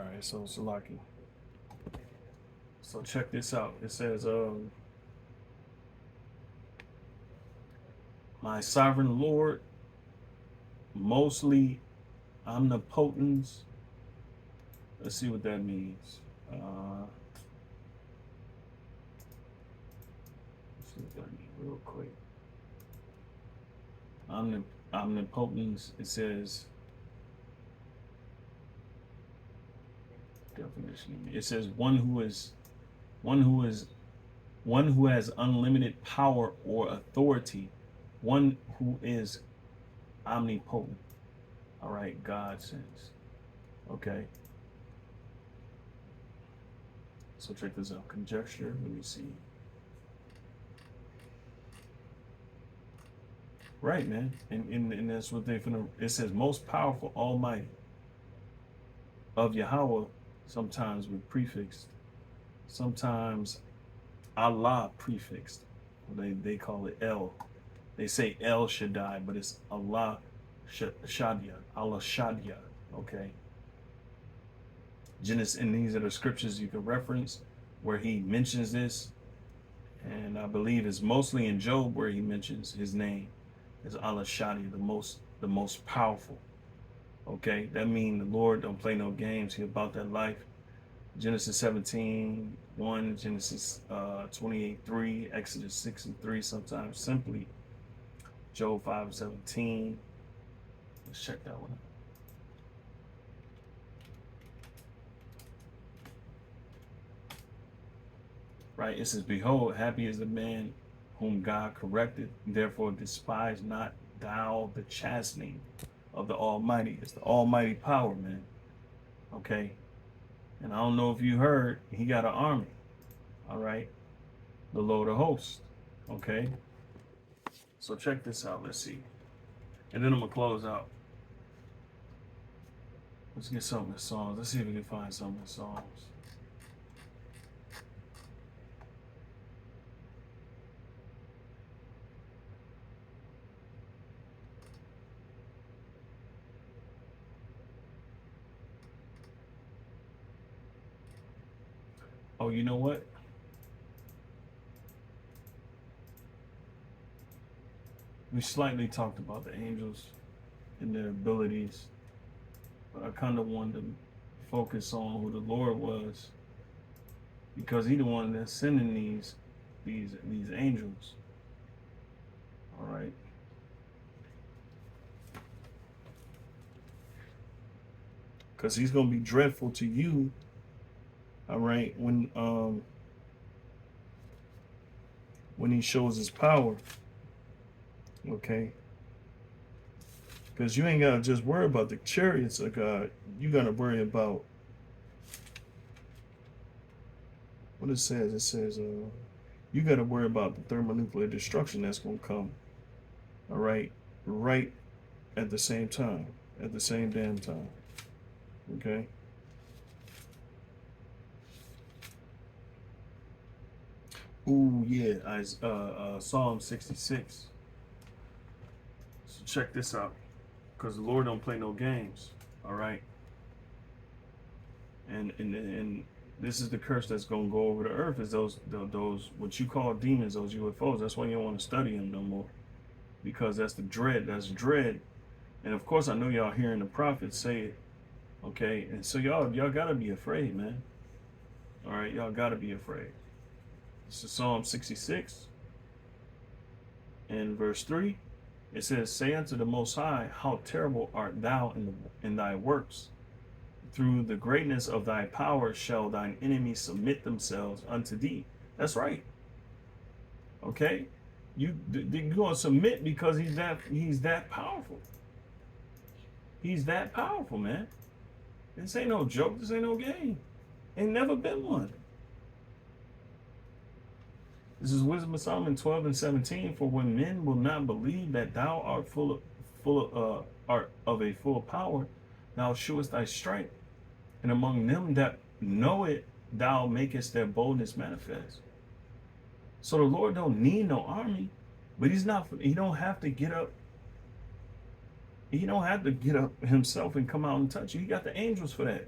right, so Salaki. So check this out. It says, my sovereign Lord, mostly omnipotence. Let's see what that means. Let's see what that means real quick. Omnipotence. It says definition. It says one who is one who has unlimited power or authority, one who is omnipotent. All right, God sense. Okay. So check this out. Conjecture. Let me see. Right, man. And that's what they're finna. It says most powerful, almighty of Yahweh, sometimes with prefixed, sometimes Allah prefixed. They call it El. They say El Shaddai, but it's Allah Shadia. Allah Shadia. Okay. Genesis, and these are the scriptures you can reference where he mentions this. And I believe it's mostly in Job where he mentions his name is Allah Shadi, the most powerful. Okay, that means the Lord don't play no games. He about that life. Genesis 17:1, Genesis 28:3, Exodus 6:3, sometimes simply Job 5:17. Let's check that one out. Right, it says, behold, happy is the man whom God corrected, therefore despise not thou the chastening of the Almighty. It's the Almighty power, man. Okay. And I don't know if you heard, he got an army. All right. The Lord of hosts. Okay. So check this out. Let's see. And then I'm gonna close out. Let's get some of the songs. Let's see if we can find some of the songs. Oh, you know what? We slightly talked about the angels and their abilities, but I kind of wanted to focus on who the Lord was, because He the one that's sending these angels. All right. Because He's gonna be dreadful to you. All right, when He shows His power. Okay. Because you ain't gotta just worry about the chariots of God. You gotta worry about what it says. It says, you gotta worry about the thermonuclear destruction that's gonna come. All right, right at the same time, at the same damn time. Okay. Ooh, yeah, Psalm 66. So check this out, because the Lord don't play no games. All right. And this is the curse that's gonna go over the earth, is those what you call demons, those UFOs. That's why you don't want to study them no more, because that's the dread. That's dread. And of course, I know y'all hearing the prophets say it. Okay, and so y'all gotta be afraid, man. All right, y'all gotta be afraid. This is Psalm 66 and verse 3. It says, say unto the Most High, how terrible art thou in thy works. Through the greatness of thy power shall thine enemies submit themselves unto thee. That's right. Okay, you're gonna submit because he's that powerful. He's that powerful, man. This ain't no joke. This ain't no game. Ain't never been one. This is Wisdom of Solomon 12 and 17. For when men will not believe that thou art art of a full power, thou shewest thy strength, and among them that know it, thou makest their boldness manifest. So the Lord don't need no army, but he don't have to get up. He don't have to get up himself and come out and touch you. He got the angels for that.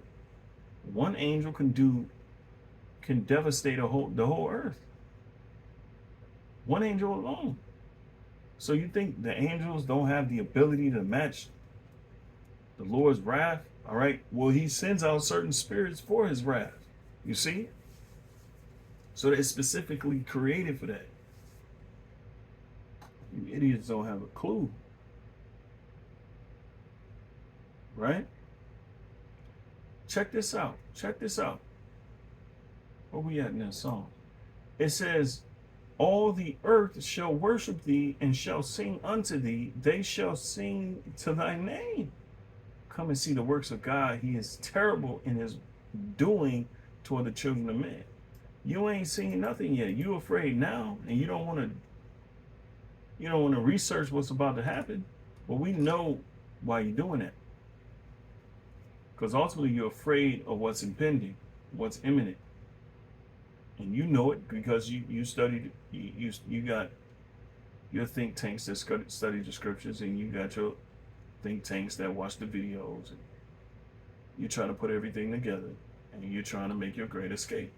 One angel can devastate the whole earth. One angel alone. So you think the angels don't have the ability to match the Lord's wrath? All right. Well, he sends out certain spirits for his wrath. You see? So they're specifically created for that. You idiots don't have a clue. Right? Check this out. Check this out. Where we at in that song? It says, all the earth shall worship thee and shall sing unto thee. They shall sing to thy name. Come and see the works of God. He is terrible in his doing toward the children of men. You ain't seen nothing yet. You afraid now, and you don't want to research what's about to happen. Well, we know why you're doing that. Because ultimately you're afraid of what's impending, what's imminent. And you know it because you studied, you got your think tanks that study the scriptures, and you got your think tanks that watch the videos, and you try to put everything together, and you're trying to make your great escape.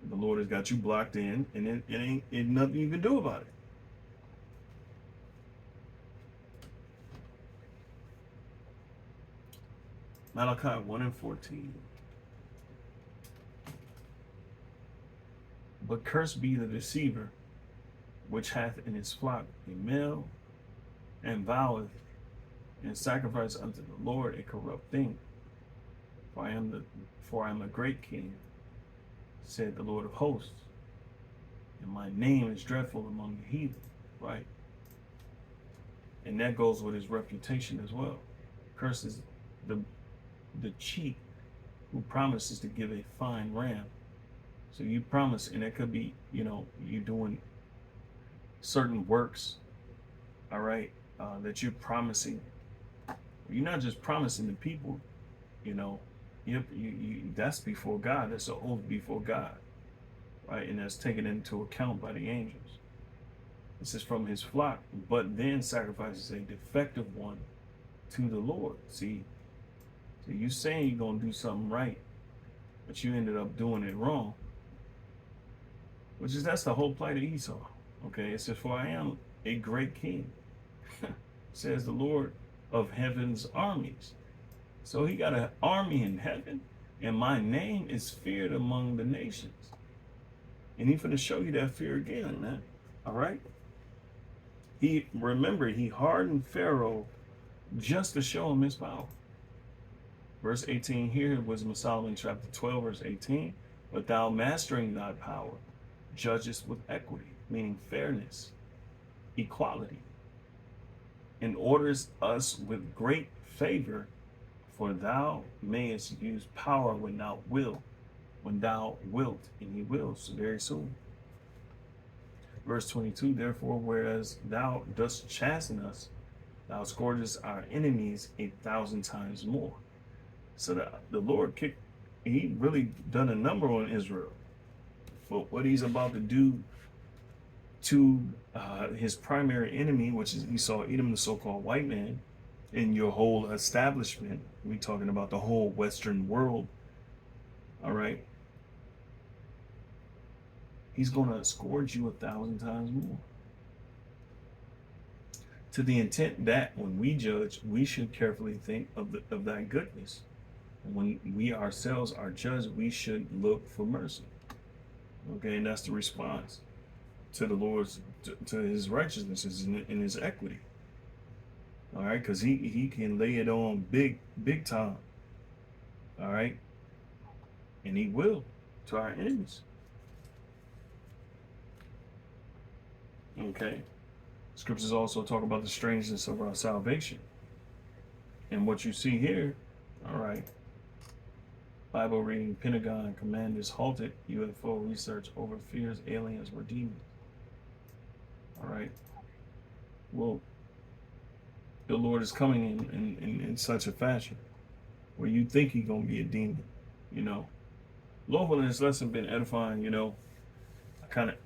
The Lord has got you blocked in, and it ain't nothing you can do about it. Malachi 1:14. But cursed be the deceiver, which hath in his flock a male, and voweth and sacrifice unto the Lord a corrupt thing. For I am a great king, said the Lord of hosts, and my name is dreadful among the heathen. Right? And that goes with his reputation as well. Curses the cheat who promises to give a fine ram. So you promise, and it could be, you doing certain works, all right, that you're promising. You're not just promising the people, that's before God. That's an oath before God, right? And that's taken into account by the angels. This is from his flock, but then sacrifices a defective one to the Lord. See, so you saying you're going to do something right, but you ended up doing it wrong. That's the whole plight of Esau. Okay, it says, for I am a great king, says the Lord of heaven's armies. So he got an army in heaven, and my name is feared among the nations. And he's going to show you that fear again, man. All right? He hardened Pharaoh just to show him his power. Verse 18 here, Wisdom of Solomon, chapter 12, verse 18. But thou mastering thy power, judgest with equity, meaning fairness, equality, and orders us with great favor, for thou mayest use power when thou wilt, and he wills very soon. Verse 22, therefore, whereas thou dost chasten us, thou scourgest our enemies 1,000 times more. So the Lord he really done a number on Israel. But what he's about to do to his primary enemy, which is Esau, Edom, the so-called white man, in your whole establishment, we talking about the whole Western world, all right? He's going to scourge you 1,000 times more. To the intent that when we judge, we should carefully think of thy goodness. And when we ourselves are judged, we should look for mercy. Okay, and that's the response to the Lord's, to his righteousness and his equity. All right, because he can lay it on big time. All right, and he will to our enemies. Okay, scriptures also talk about the strangeness of our salvation. And what you see here, all right, Bible reading, Pentagon commanders halted UFO research over fears aliens were demons. All right. Well, the Lord is coming in such a fashion where you think he's going to be a demon, Lord, in this lesson been edifying, I kind of,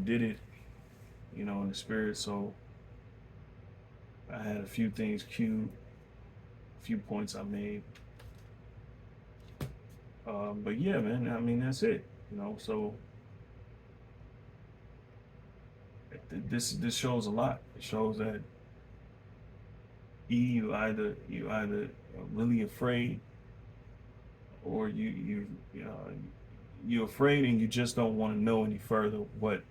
did it, in the spirit. So I had a few things queued, a few points I made. But yeah, man, I mean, that's it, you know. So this shows a lot. It shows that you either are really afraid, or you're afraid and you just don't want to know any further what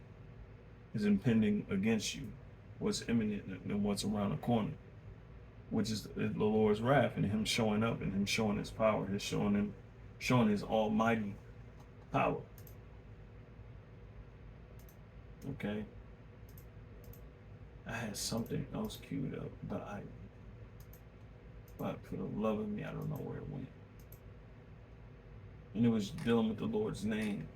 is impending against you, what's imminent and what's around the corner, which is the Lord's wrath and Him showing up and Him showing His power, showing His almighty power. Okay. I had something else queued up, but for the love of me, I don't know where it went. And it was dealing with the Lord's name.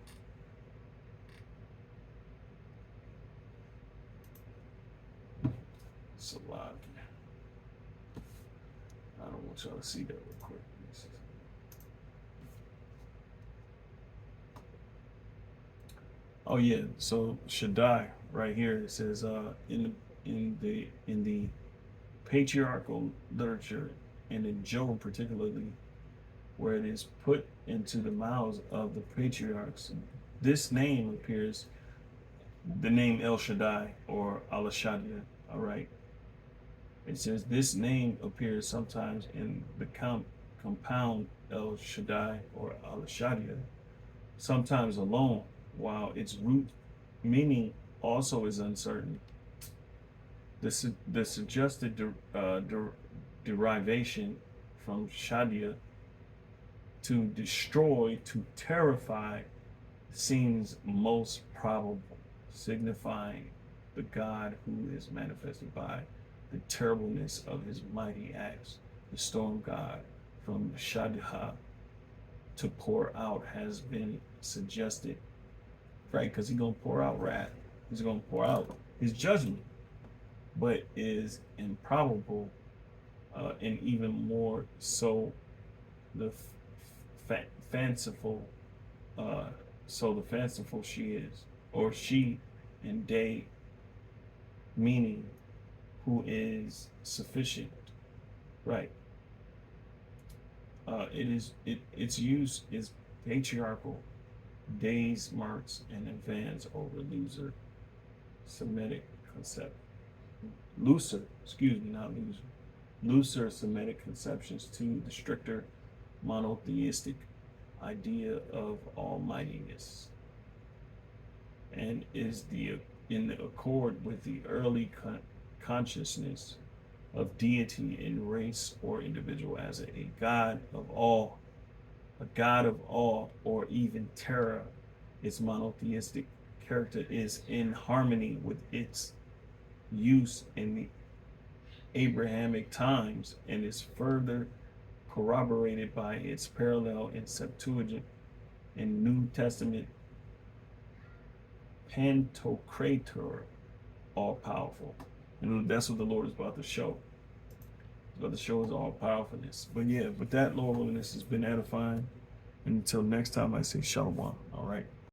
Salah. I don't want y'all to see that real quick. Oh yeah, so Shaddai right here, it says in the patriarchal literature, and in Job particularly, where it is put into the mouths of the patriarchs, this name appears, the name El Shaddai or Al-Shaddai, all right? It says this name appears sometimes in the compound El Shaddai or Al-Shaddai, sometimes alone, while its root meaning also is uncertain. The suggested derivation from Shadia, to destroy, to terrify, seems most probable, signifying the God who is manifested by the terribleness of his mighty acts. The storm God from Shaddai, to pour out, has been suggested, right? Because he's going to pour out wrath. He's going to pour out his judgment, but is improbable, and even more so the fanciful, the fanciful she is, or she, and they, meaning who is sufficient, right? Its use is patriarchal, days marks and advance over Semitic concept. Looser Semitic conceptions to the stricter monotheistic idea of almightiness, and is in the accord with the early consciousness of deity in race or individual as a god of all, or even terror. Its monotheistic character is in harmony with its use in the Abrahamic times, and is further corroborated by its parallel in Septuagint and New Testament Pantocrator, all powerful. And that's what the Lord is about to show. He's about to show his all powerfulness. But yeah, with that, Lord willing, this has been edifying. And until next time, I say shalom. All right.